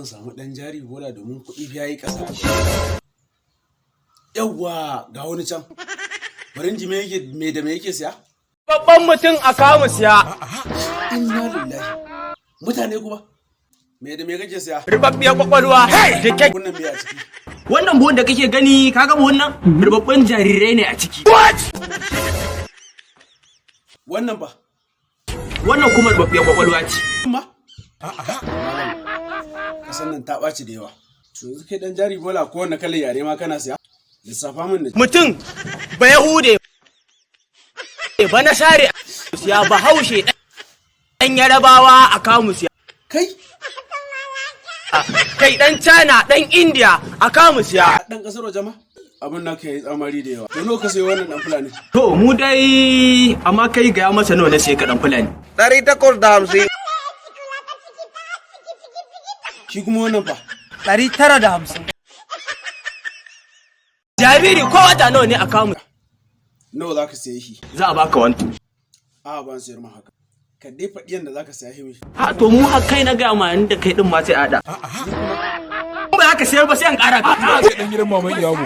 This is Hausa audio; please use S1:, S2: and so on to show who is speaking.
S1: zan samu ɗan jari bola domin kuɗi biya yi ƙasa. Yawwa ga wani can. Barin ji me da me yake siya?
S2: Babban mutum a kamu siya.
S1: Inna lillahi. Mutane kuma? Me da me kake siya?
S2: Ribabbiyar kwakwalwa.
S1: Wannan me a ciki?
S2: Wannan buhun da kake gani ka ga buhun nan? Ribabban jarirai ne a ciki.
S1: Wannan ba?
S2: Wannan kuma ribabbiyar kwakwalwa ce.
S1: Ma? Kasan nan ta ɓaci da yawa. To yanzu kai ɗan jari bola ko wanne kalar yare ma kana siya? Lissafa min da
S2: Mutum ba Yahude ba na share siya ba haushe ɗan Yarabawa a kamu siya.
S1: kai?
S2: Kai ɗan China ɗan India a kamu siya.
S1: Ɗan ƙasar waje ma? Abin na kai tsamari da yawa. To nawa ka sayo wannan ɗan Fulani?
S2: To mu dai amma kai gaya masa nawa na sai ka ɗan Fulani.
S3: 850.
S1: Shi kuma wannan fa?
S2: 950. Jariri ko wata nawa ne a kamu?
S1: Nawa za ka saye shi?
S2: Za a baka wanto.
S1: A ban sayar ma haka. Ka dai faɗi yadda za ka saya shi.
S2: Ha to mu har kai na gaya ma inda kai din ma sai a da. Ba za ka sayar ba sai an ƙara ka.
S3: Sai dan gidan maman Iyabo.